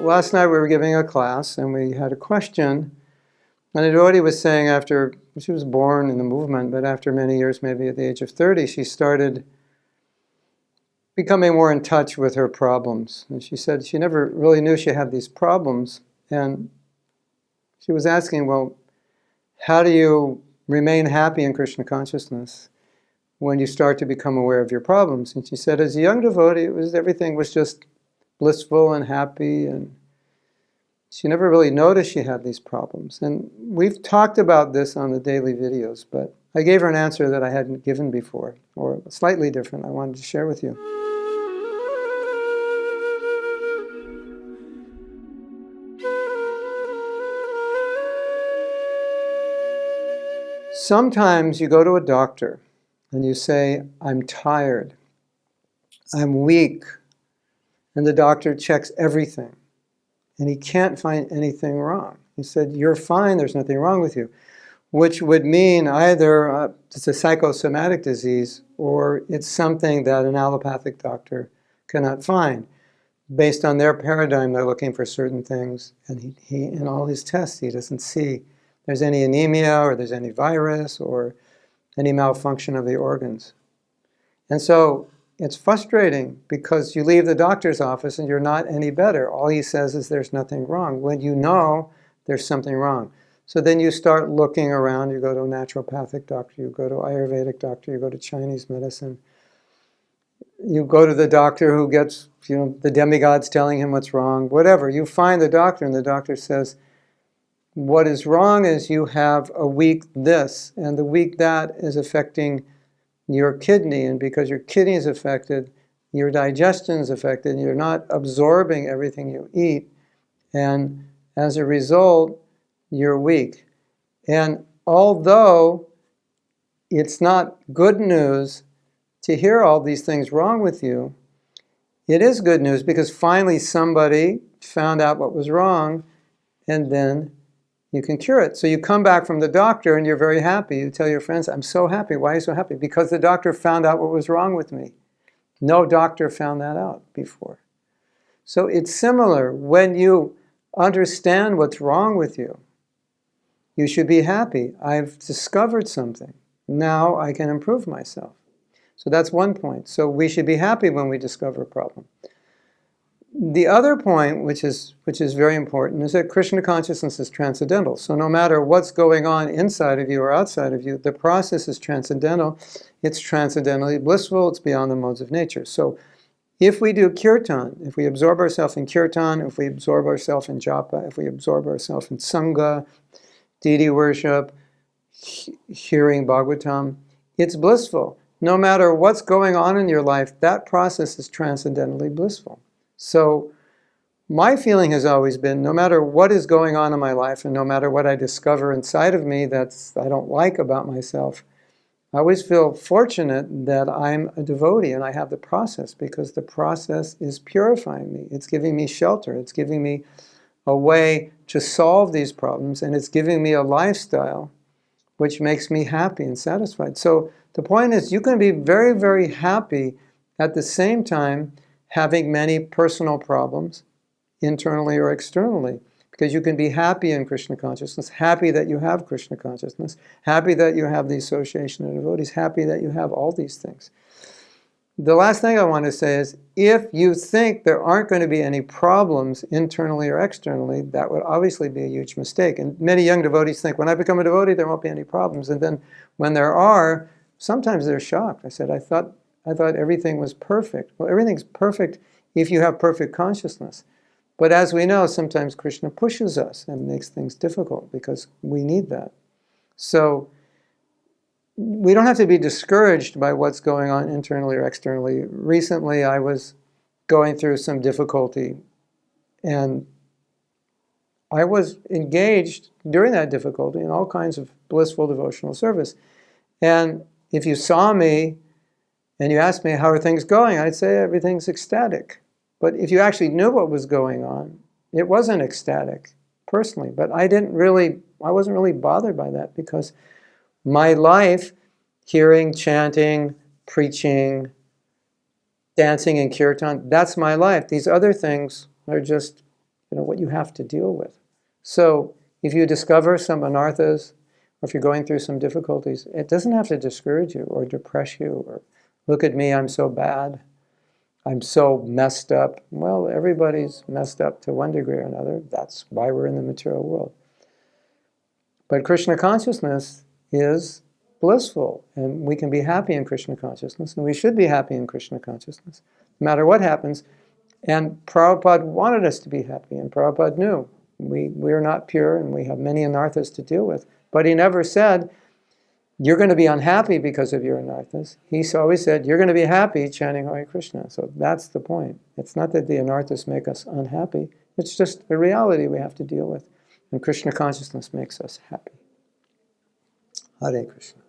last night we were giving a class and we had a question. And a devotee was saying after, she was born in the movement, but after many years, maybe at the age of 30, she started becoming more in touch with her problems. And she said she never really knew she had these problems. And she was asking, well, how do you remain happy in Krishna consciousness when you start to become aware of your problems? And she said, as a young devotee, everything was just blissful and happy, and she never really noticed she had these problems. And we've talked about this on the daily videos, but I gave her an answer that I hadn't given before, or slightly different I wanted to share with you. Sometimes you go to a doctor and you say, I'm tired, I'm weak, and the doctor checks everything. And he can't find anything wrong. He said, you're fine, there's nothing wrong with you. Which would mean either it's a psychosomatic disease or it's something that an allopathic doctor cannot find. Based on their paradigm, they're looking for certain things. And he in all his tests, he doesn't see there's any anemia or there's any virus or any malfunction of the organs. And so it's frustrating because you leave the doctor's office and you're not any better. All he says is there's nothing wrong, when you know there's something wrong. So then you start looking around. You go to a naturopathic doctor, you go to an Ayurvedic doctor, you go to Chinese medicine. You go to the doctor who gets, the demigods telling him what's wrong, whatever. You find the doctor and the doctor says, what is wrong is you have a weak this, and the weak that is affecting your kidney, and because your kidney is affected, your digestion is affected, and you're not absorbing everything you eat, and as a result, you're weak. And although it's not good news to hear all these things wrong with you, it is good news because finally somebody found out what was wrong, and then you can cure it. So you come back from the doctor and you're very happy. You tell your friends, I'm so happy. Why are you so happy? Because the doctor found out what was wrong with me. No doctor found that out before. So it's similar. When you understand what's wrong with you, you should be happy. I've discovered something. Now I can improve myself. So that's one point. So we should be happy when we discover a problem. The other point, which is very important, is that Krishna consciousness is transcendental. So no matter what's going on inside of you or outside of you, the process is transcendental. It's transcendentally blissful. It's beyond the modes of nature. So if we do kirtan, if we absorb ourselves in kirtan, if we absorb ourselves in japa, if we absorb ourselves in sangha, deity worship, hearing Bhagavatam, it's blissful. No matter what's going on in your life, that process is transcendentally blissful. So my feeling has always been, no matter what is going on in my life and no matter what I discover inside of me that I don't like about myself, I always feel fortunate that I'm a devotee and I have the process, because the process is purifying me. It's giving me shelter. It's giving me a way to solve these problems, and it's giving me a lifestyle which makes me happy and satisfied. So the point is, you can be very, very happy at the same time having many personal problems, internally or externally, because you can be happy in Krishna consciousness, happy that you have Krishna consciousness, happy that you have the association of devotees, happy that you have all these things. The last thing I want to say is, if you think there aren't going to be any problems internally or externally, that would obviously be a huge mistake. And many young devotees think, when I become a devotee, there won't be any problems. And then when there are, sometimes they're shocked. I said, I thought everything was perfect. Well, everything's perfect if you have perfect consciousness. But as we know, sometimes Krishna pushes us and makes things difficult because we need that. So we don't have to be discouraged by what's going on internally or externally. Recently, I was going through some difficulty, and I was engaged during that difficulty in all kinds of blissful devotional service. And if you saw me and you asked me, how are things going? I'd say everything's ecstatic. But if you actually knew what was going on, it wasn't ecstatic, personally. But I wasn't really bothered by that, because my life, hearing, chanting, preaching, dancing in kirtan, that's my life. These other things are just what you have to deal with. So if you discover some anarthas, or if you're going through some difficulties, it doesn't have to discourage you or depress you or look at me, I'm so bad. I'm so messed up. Well, everybody's messed up to one degree or another. That's why we're in the material world. But Krishna consciousness is blissful, and we can be happy in Krishna consciousness, and we should be happy in Krishna consciousness, no matter what happens. And Prabhupada wanted us to be happy, and Prabhupada knew we are not pure, and we have many anarthas to deal with. But he never said, you're going to be unhappy because of your anarthas. He always said, you're going to be happy chanting Hare Krishna. So that's the point. It's not that the anarthas make us unhappy. It's just a reality we have to deal with. And Krishna consciousness makes us happy. Hare Krishna.